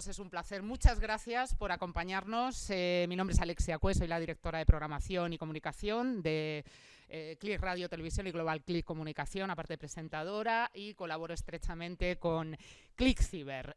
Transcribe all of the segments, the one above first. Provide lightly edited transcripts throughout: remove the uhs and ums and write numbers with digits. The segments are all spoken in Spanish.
todos, es un placer. Muchas gracias por acompañarnos. Mi nombre es Alexia Cue, soy la directora de Programación y Comunicación de Click Radio, Televisión y Global Click Comunicación, aparte de presentadora, y colaboro estrechamente con Click Cyber.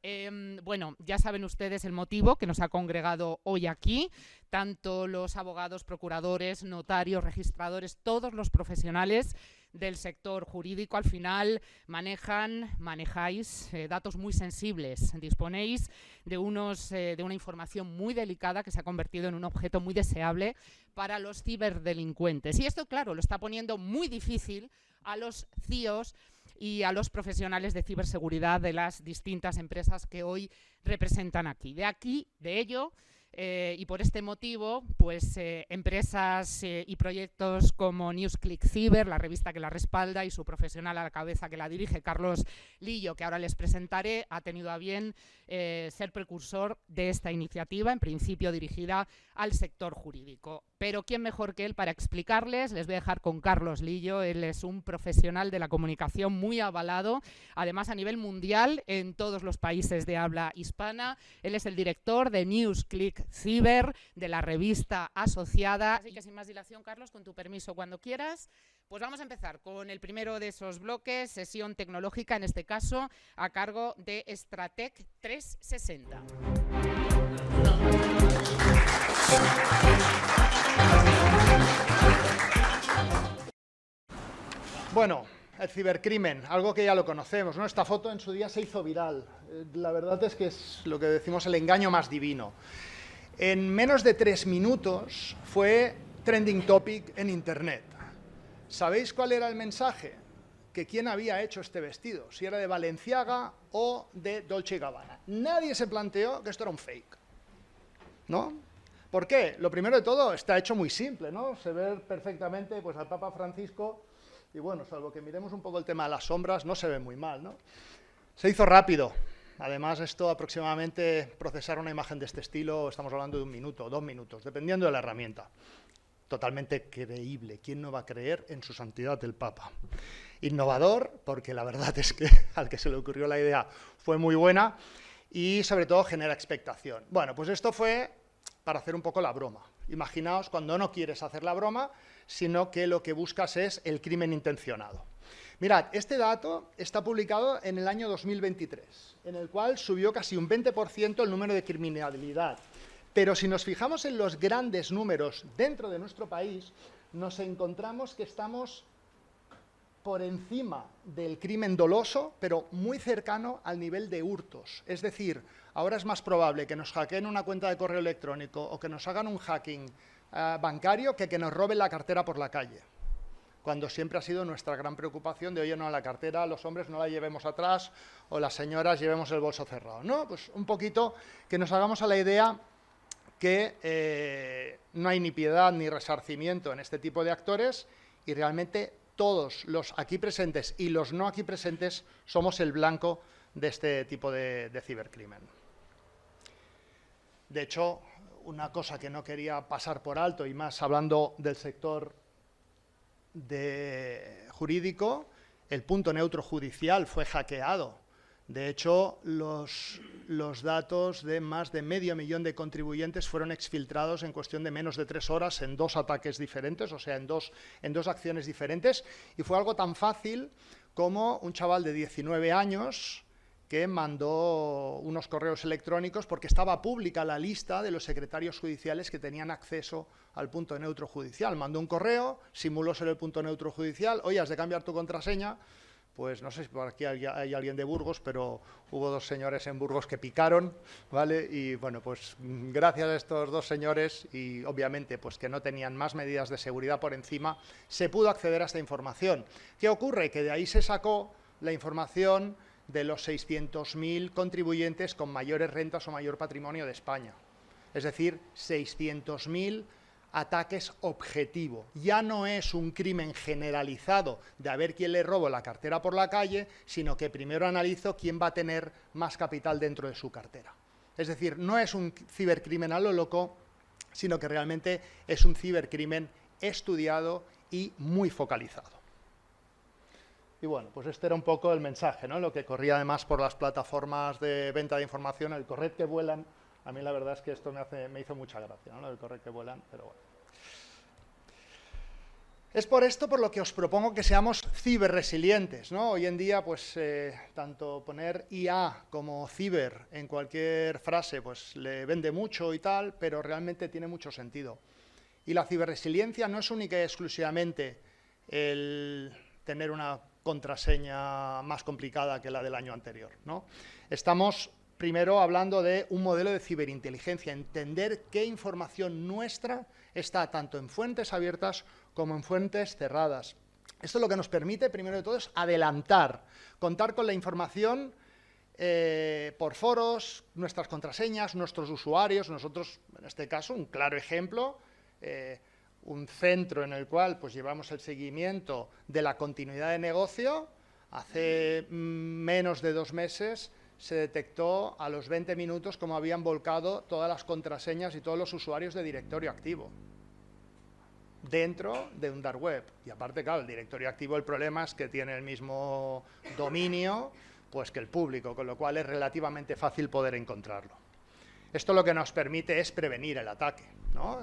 Bueno, ya saben ustedes el motivo que nos ha congregado hoy aquí, tanto los abogados, procuradores, notarios, registradores, todos los profesionales del sector jurídico. Al final manejáis datos muy sensibles, disponéis de una información muy delicada que se ha convertido en un objeto muy deseable para los ciberdelincuentes. Y esto, claro, lo está poniendo muy difícil a los CIOs y a los profesionales de ciberseguridad de las distintas empresas que hoy representan aquí. De ello, y por este motivo, pues empresas y proyectos como NewsClick Cyber, la revista que la respalda, y su profesional a la cabeza que la dirige, Carlos Lillo, que ahora les presentaré, ha tenido a bien ser precursor de esta iniciativa, en principio dirigida al sector jurídico. Pero ¿quién mejor que él para explicarles? Les voy a dejar con Carlos Lillo. Él es un profesional de la comunicación muy avalado, además a nivel mundial, en todos los países de habla hispana. Él es el director de NewsClick Cyber, de la revista asociada. Así que sin más dilación, Carlos, con tu permiso, cuando quieras, pues vamos a empezar con el primero de esos bloques, sesión tecnológica, en este caso a cargo de Stratec 360. Bueno, el cibercrimen, algo que ya lo conocemos, ¿no? Esta foto en su día se hizo viral. La verdad es que es lo que decimos el engaño más divino. En menos de 3 minutos fue trending topic en Internet. ¿Sabéis cuál era el mensaje? Que quién había hecho este vestido, si era de Balenciaga o de Dolce & Gabbana. Nadie se planteó que esto era un fake, ¿no? ¿Por qué? Lo primero de todo, está hecho muy simple, ¿no? Se ve perfectamente pues, al Papa Francisco. Y bueno, salvo que miremos un poco el tema de las sombras, no se ve muy mal, ¿no? Se hizo rápido. Además, esto aproximadamente, procesar una imagen de este estilo, estamos hablando de 1 minuto, 2 minutos, dependiendo de la herramienta. Totalmente creíble. ¿Quién no va a creer en su santidad el Papa? Innovador, porque la verdad es que al que se le ocurrió la idea fue muy buena y sobre todo genera expectación. Bueno, pues esto fue para hacer un poco la broma. Imaginaos cuando no quieres hacer la broma, sino que lo que buscas es el crimen intencionado. Mirad, este dato está publicado en el año 2023, en el cual subió casi un 20% el número de criminalidad. Pero si nos fijamos en los grandes números dentro de nuestro país, nos encontramos que estamos por encima del crimen doloso, pero muy cercano al nivel de hurtos. Es decir, ahora es más probable que nos hackeen una cuenta de correo electrónico o que nos hagan un hacking bancario que nos roben la cartera por la calle, cuando siempre ha sido nuestra gran preocupación de, oye, no, la cartera los hombres no la llevemos atrás o las señoras llevemos el bolso cerrado, ¿no? Pues un poquito que nos hagamos a la idea que no hay ni piedad ni resarcimiento en este tipo de actores y realmente todos los aquí presentes y los no aquí presentes somos el blanco de este tipo de cibercrimen. De hecho, una cosa que no quería pasar por alto, y más hablando del sector jurídico, el punto neutro judicial fue hackeado. De hecho, los datos de más de 500.000 de contribuyentes fueron exfiltrados en cuestión de menos de 3 horas en 2 ataques diferentes, o sea, en dos acciones diferentes. Y fue algo tan fácil como un chaval de 19 años que mandó unos correos electrónicos porque estaba pública la lista de los secretarios judiciales que tenían acceso al punto neutro judicial. Mandó un correo, simuló ser el punto neutro judicial, oye, has de cambiar tu contraseña. Pues no sé si por aquí hay alguien de Burgos, pero hubo 2 señores en Burgos que picaron, ¿vale? Y bueno, pues gracias a estos 2 señores y obviamente pues que no tenían más medidas de seguridad por encima, se pudo acceder a esta información. ¿Qué ocurre? Que de ahí se sacó la información de los 600.000 contribuyentes con mayores rentas o mayor patrimonio de España. Es decir, 600.000 ataques objetivo. Ya no es un crimen generalizado de a ver quién le robo la cartera por la calle, sino que primero analizo quién va a tener más capital dentro de su cartera. Es decir, no es un cibercrimen a lo loco, sino que realmente es un cibercrimen estudiado y muy focalizado. Y bueno, pues este era un poco el mensaje, ¿no? Lo que corría además por las plataformas de venta de información, el corred que vuelan. A mí la verdad es que esto me hizo mucha gracia, ¿no? El corred que vuelan, pero bueno. Es por esto por lo que os propongo que seamos ciberresilientes, ¿no? Hoy en día, pues, tanto poner IA como ciber en cualquier frase, pues, le vende mucho y tal, pero realmente tiene mucho sentido. Y la ciberresiliencia no es única y exclusivamente el tener una contraseña más complicada que la del año anterior, ¿no? Estamos primero hablando de un modelo de ciberinteligencia, entender qué información nuestra está tanto en fuentes abiertas como en fuentes cerradas. Esto lo que nos permite, primero de todo, es adelantar, contar con la información por foros, nuestras contraseñas, nuestros usuarios. Nosotros, en este caso, un claro ejemplo, un centro en el cual pues, llevamos el seguimiento de la continuidad de negocio. Hace menos de 2 meses se detectó a los 20 minutos cómo habían volcado todas las contraseñas y todos los usuarios de directorio activo dentro de un dark web. Y aparte, claro, el directorio activo, el problema es que tiene el mismo dominio pues, que el público, con lo cual es relativamente fácil poder encontrarlo. Esto lo que nos permite es prevenir el ataque, ¿no?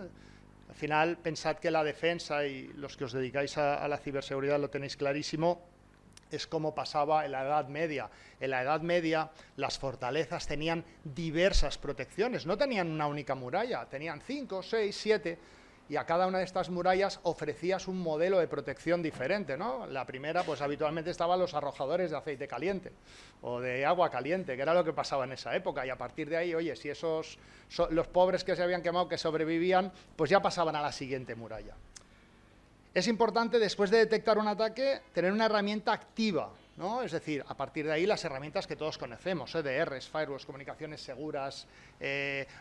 Al final, pensad que la defensa, y los que os dedicáis a la ciberseguridad lo tenéis clarísimo, es como pasaba en la Edad Media. En la Edad Media las fortalezas tenían diversas protecciones, no tenían una única muralla, tenían 5, 6, 7, y a cada una de estas murallas ofrecías un modelo de protección diferente, ¿no? La primera, pues habitualmente estaban los arrojadores de aceite caliente o de agua caliente, que era lo que pasaba en esa época, y a partir de ahí, oye, si los pobres que se habían quemado, que sobrevivían, pues ya pasaban a la siguiente muralla. Es importante, después de detectar un ataque, tener una herramienta activa, ¿no? Es decir, a partir de ahí las herramientas que todos conocemos, EDRs, firewalls, comunicaciones seguras,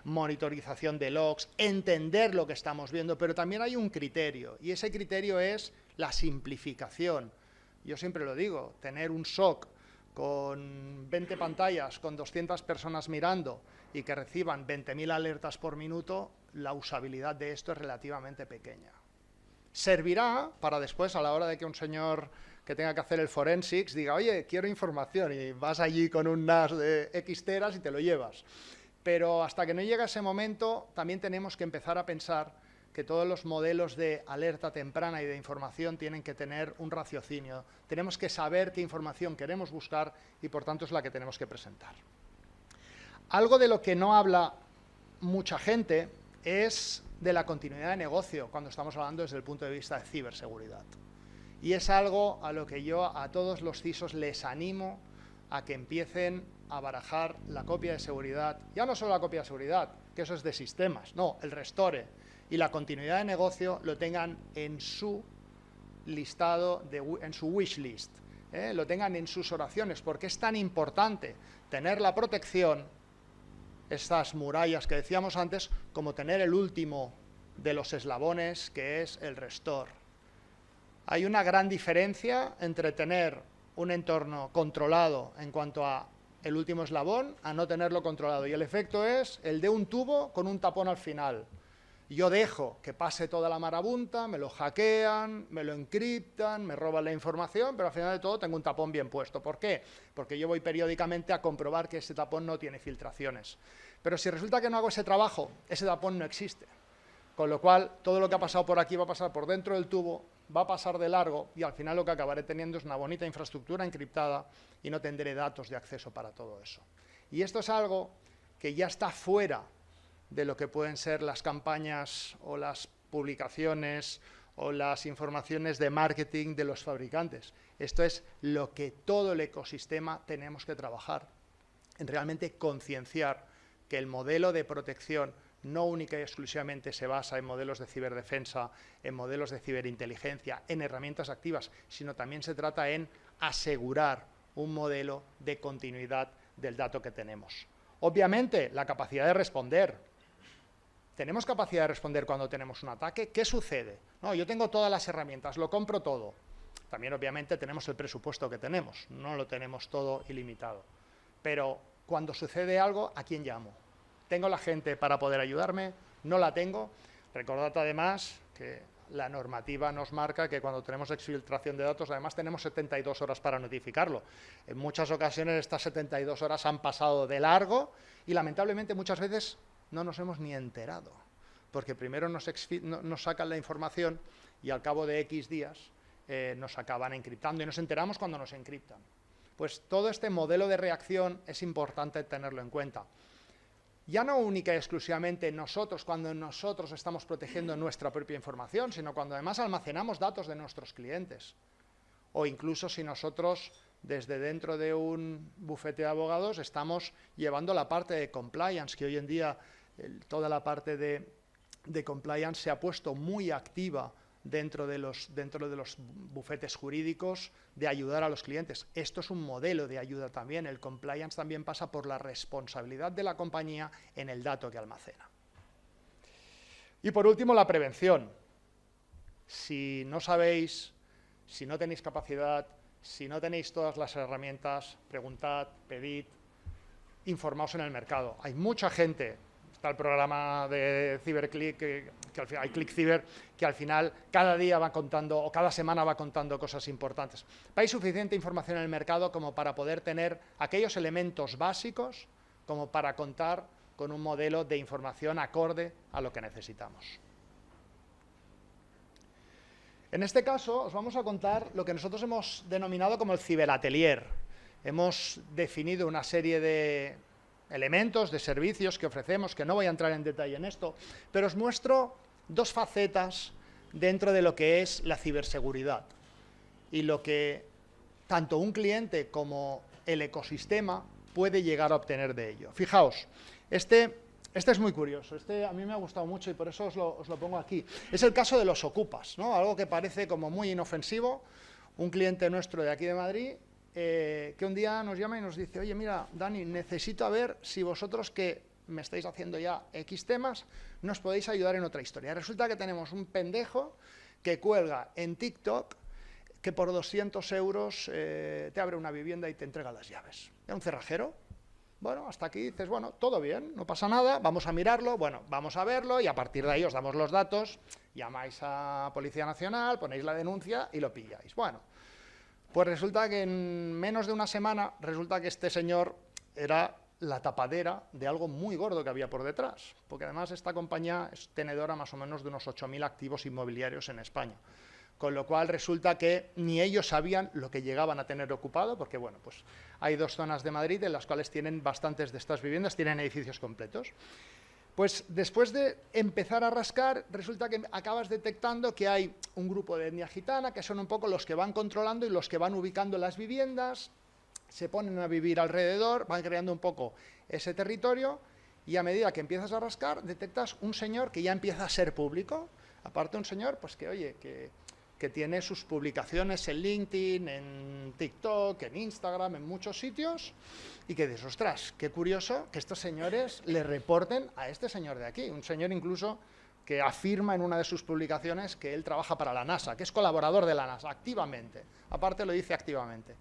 monitorización de logs, entender lo que estamos viendo, pero también hay un criterio, y ese criterio es la simplificación. Yo siempre lo digo, tener un SOC con 20 pantallas, con 200 personas mirando y que reciban 20.000 alertas por minuto, la usabilidad de esto es relativamente pequeña. Servirá para después, a la hora de que un señor que tenga que hacer el forensics diga, oye, quiero información, y vas allí con un NAS de X teras y te lo llevas. Pero hasta que no llegue ese momento, también tenemos que empezar a pensar que todos los modelos de alerta temprana y de información tienen que tener un raciocinio. Tenemos que saber qué información queremos buscar y, por tanto, es la que tenemos que presentar. Algo de lo que no habla mucha gente es de la continuidad de negocio, cuando estamos hablando desde el punto de vista de ciberseguridad. Y es algo a lo que yo a todos los CISOs les animo a que empiecen a barajar la copia de seguridad. Ya no solo la copia de seguridad, que eso es de sistemas, no, el restore y la continuidad de negocio lo tengan en su listado, en su wish list, lo tengan en sus oraciones, porque es tan importante tener la protección, estas murallas que decíamos antes, como tener el último de los eslabones, que es el restore. Hay una gran diferencia entre tener un entorno controlado en cuanto a el último eslabón a no tenerlo controlado, y el efecto es el de un tubo con un tapón al final. Yo dejo que pase toda la marabunta, me lo hackean, me lo encriptan, me roban la información, pero al final de todo tengo un tapón bien puesto. ¿Por qué? Porque yo voy periódicamente a comprobar que ese tapón no tiene filtraciones. Pero si resulta que no hago ese trabajo, ese tapón no existe. Con lo cual, todo lo que ha pasado por aquí va a pasar por dentro del tubo, va a pasar de largo, y al final lo que acabaré teniendo es una bonita infraestructura encriptada y no tendré datos de acceso para todo eso. Y esto es algo que ya está fuera de lo que pueden ser las campañas o las publicaciones o las informaciones de marketing de los fabricantes. Esto es lo que todo el ecosistema tenemos que trabajar, en realmente concienciar que el modelo de protección no única y exclusivamente se basa en modelos de ciberdefensa, en modelos de ciberinteligencia, en herramientas activas, sino también se trata en asegurar un modelo de continuidad del dato que tenemos. Obviamente, la capacidad de responder. ¿Tenemos capacidad de responder cuando tenemos un ataque? ¿Qué sucede? No, yo tengo todas las herramientas, lo compro todo. También, obviamente, tenemos el presupuesto que tenemos, no lo tenemos todo ilimitado. Pero cuando sucede algo, ¿a quién llamo? ¿Tengo la gente para poder ayudarme? ¿No la tengo? Recordad además que la normativa nos marca que cuando tenemos exfiltración de datos, además tenemos 72 horas para notificarlo. En muchas ocasiones estas 72 horas han pasado de largo y lamentablemente muchas veces no nos hemos ni enterado, porque primero nos sacan la información y al cabo de X días nos acaban encriptando y nos enteramos cuando nos encriptan. Pues todo este modelo de reacción es importante tenerlo en cuenta. Ya no única y exclusivamente nosotros, cuando nosotros estamos protegiendo nuestra propia información, sino cuando además almacenamos datos de nuestros clientes. O incluso si nosotros, desde dentro de un bufete de abogados, estamos llevando la parte de compliance, que hoy en día toda la parte de compliance se ha puesto muy activa dentro de los bufetes jurídicos de ayudar a los clientes. Esto es un modelo de ayuda también. El compliance también pasa por la responsabilidad de la compañía en el dato que almacena. Y por último, la prevención. Si no sabéis, si no tenéis capacidad, si no tenéis todas las herramientas, preguntad, pedid, informaos en el mercado. Hay mucha gente. Está el programa de CiberClick, que hay ClickCiber, que al final cada día va contando, o cada semana va contando cosas importantes. Hay suficiente información en el mercado como para poder tener aquellos elementos básicos como para contar con un modelo de información acorde a lo que necesitamos. En este caso, os vamos a contar lo que nosotros hemos denominado como el ciberatelier. Hemos definido una serie de elementos, de servicios que ofrecemos, que no voy a entrar en detalle en esto, pero os muestro dos facetas dentro de lo que es la ciberseguridad y lo que tanto un cliente como el ecosistema puede llegar a obtener de ello. Fijaos, este es muy curioso, a mí me ha gustado mucho y por eso os lo pongo aquí. Es el caso de los ocupas, ¿no? Algo que parece como muy inofensivo. Un cliente nuestro de aquí de Madrid que un día nos llama y nos dice: oye, mira, Dani, necesito ver si vosotros, que me estáis haciendo ya X temas, nos podéis ayudar en otra historia. Resulta que tenemos un pendejo que cuelga en TikTok que por 200 euros te abre una vivienda y te entrega las llaves. ¿Era un cerrajero? Bueno, hasta aquí dices, bueno, todo bien, no pasa nada, vamos a mirarlo, bueno, vamos a verlo y a partir de ahí os damos los datos, llamáis a Policía Nacional, ponéis la denuncia y lo pilláis. Bueno, pues resulta que en menos de una semana, resulta que este señor era la tapadera de algo muy gordo que había por detrás, porque además esta compañía es tenedora más o menos de unos 8.000 activos inmobiliarios en España, con lo cual resulta que ni ellos sabían lo que llegaban a tener ocupado, porque bueno, pues hay dos zonas de Madrid en las cuales tienen bastantes de estas viviendas, tienen edificios completos. Pues después de empezar a rascar, resulta que acabas detectando que hay un grupo de etnia gitana, que son un poco los que van controlando y los que van ubicando las viviendas, se ponen a vivir alrededor, van creando un poco ese territorio, y a medida que empiezas a rascar, detectas un señor que ya empieza a ser público, aparte un señor pues que, oye, que tiene sus publicaciones en LinkedIn, en TikTok, en Instagram, en muchos sitios, y que dices, ostras, qué curioso que estos señores le reporten a este señor de aquí, un señor incluso que afirma en una de sus publicaciones que él trabaja para la NASA, que es colaborador de la NASA, activamente, aparte lo dice activamente.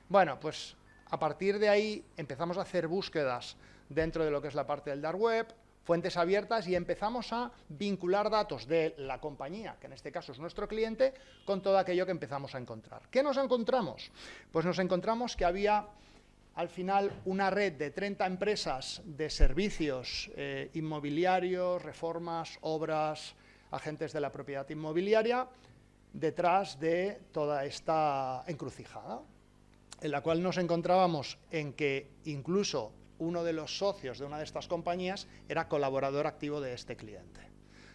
Bueno, pues a partir de ahí empezamos a hacer búsquedas dentro de lo que es la parte del dark web, fuentes abiertas, y empezamos a vincular datos de la compañía, que en este caso es nuestro cliente, con todo aquello que empezamos a encontrar. ¿Qué nos encontramos? Pues nos encontramos que había al final una red de 30 empresas de servicios inmobiliarios, reformas, obras, agentes de la propiedad inmobiliaria, detrás de toda esta encrucijada, en la cual nos encontrábamos en que incluso uno de los socios de una de estas compañías era colaborador activo de este cliente.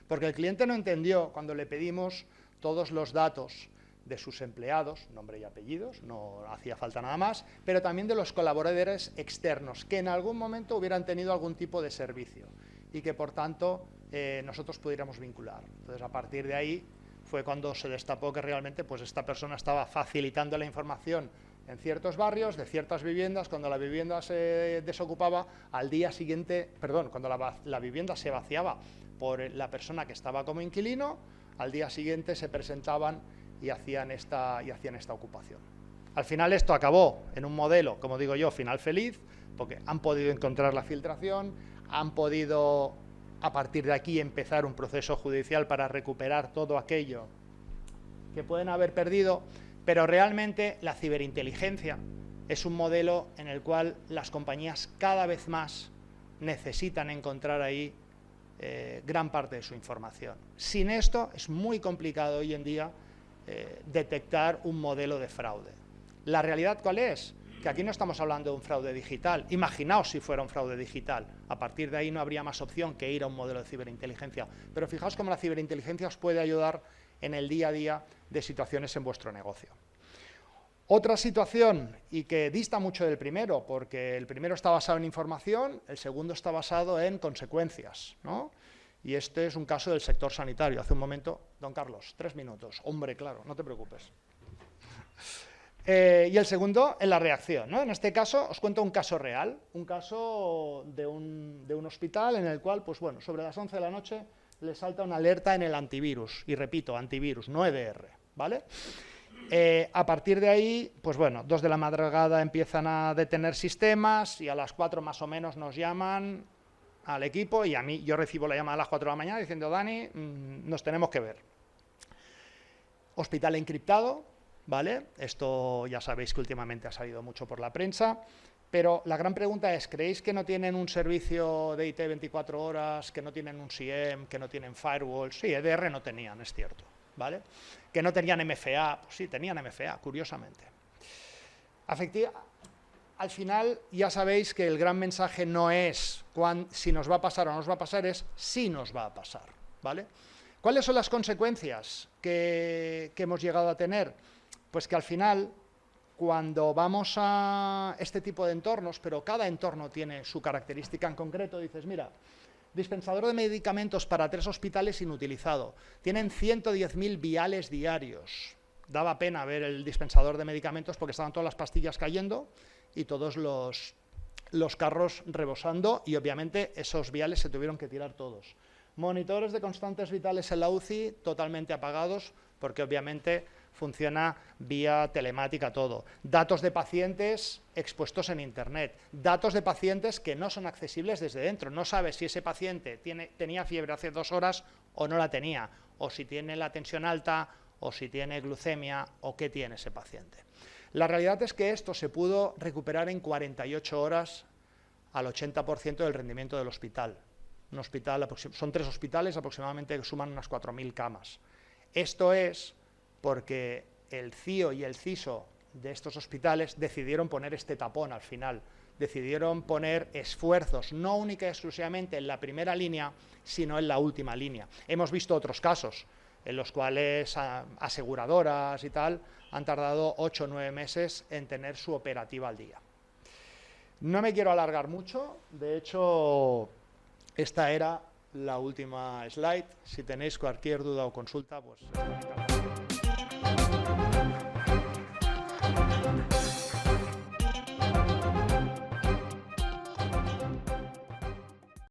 Porque el cliente no entendió cuando le pedimos todos los datos de sus empleados, nombre y apellidos, no hacía falta nada más, pero también de los colaboradores externos, que en algún momento hubieran tenido algún tipo de servicio y que por tanto nosotros pudiéramos vincular. Entonces a partir de ahí fue cuando se destapó que realmente pues esta persona estaba facilitando la información en ciertos barrios, de ciertas viviendas. Cuando la vivienda se desocupaba, al día siguiente, perdón, cuando la vivienda se vaciaba por la persona que estaba como inquilino, al día siguiente se presentaban y hacían esta ocupación. Al final esto acabó en un modelo, como digo yo, final feliz, porque han podido encontrar la filtración, han podido a partir de aquí empezar un proceso judicial para recuperar todo aquello que pueden haber perdido, pero realmente la ciberinteligencia es un modelo en el cual las compañías cada vez más necesitan encontrar ahí gran parte de su información. Sin esto es muy complicado hoy en día detectar un modelo de fraude. ¿La realidad cuál es? Que aquí no estamos hablando de un fraude digital. Imaginaos si fuera un fraude digital. A partir de ahí no habría más opción que ir a un modelo de ciberinteligencia. Pero fijaos cómo la ciberinteligencia os puede ayudar en el día a día de situaciones en vuestro negocio. Otra situación, y que dista mucho del primero, porque el primero está basado en información, el segundo está basado en consecuencias, ¿no? Y este es un caso del sector sanitario. Hace un momento, don Carlos, 3 minutos. Hombre, claro, no te preocupes. Y el segundo, en la reacción, ¿no? En este caso, os cuento un caso real, un caso de un hospital en el cual, pues bueno, sobre las 11 de la noche le salta una alerta en el antivirus. Y repito, antivirus, no EDR, ¿vale? A partir de ahí, pues bueno, 2 de la madrugada empiezan a detener sistemas y a las 4 más o menos nos llaman al equipo y a mí, yo recibo la llamada a las 4 de la mañana diciendo, Dani, nos tenemos que ver. Hospital encriptado, ¿vale? Esto ya sabéis que últimamente ha salido mucho por la prensa, pero la gran pregunta es, ¿creéis que no tienen un servicio de IT 24 horas, que no tienen un SIEM, que no tienen firewalls? Sí, EDR no tenían, es cierto, ¿vale? Que no tenían MFA, pues sí, tenían MFA, curiosamente. Al final ya sabéis que el gran mensaje no es si nos va a pasar o no nos va a pasar, es si nos va a pasar, ¿vale? ¿Cuáles son las consecuencias que hemos llegado a tener? Pues que al final, cuando vamos a este tipo de entornos, pero cada entorno tiene su característica en concreto, dices, mira, dispensador de medicamentos para 3 hospitales inutilizado, tienen 110.000 viales diarios. Daba pena ver el dispensador de medicamentos porque estaban todas las pastillas cayendo y todos los carros rebosando y obviamente esos viales se tuvieron que tirar todos. Monitores de constantes vitales en la UCI totalmente apagados porque obviamente funciona vía telemática todo. Datos de pacientes expuestos en Internet. Datos de pacientes que no son accesibles desde dentro. No sabes si ese paciente tenía fiebre hace 2 horas o no la tenía, o si tiene la tensión alta, o si tiene glucemia, o qué tiene ese paciente. La realidad es que esto se pudo recuperar en 48 horas al 80% del rendimiento del hospital. Un hospital, son 3 hospitales aproximadamente que suman unas 4.000 camas. Esto es porque el CIO y el CISO de estos hospitales decidieron poner este tapón al final, decidieron poner esfuerzos no única y exclusivamente en la primera línea, sino en la última línea. Hemos visto otros casos en los cuales aseguradoras y tal han tardado 8 o 9 meses en tener su operativa al día. No me quiero alargar mucho, de hecho, esta era la última slide. Si tenéis cualquier duda o consulta, pues...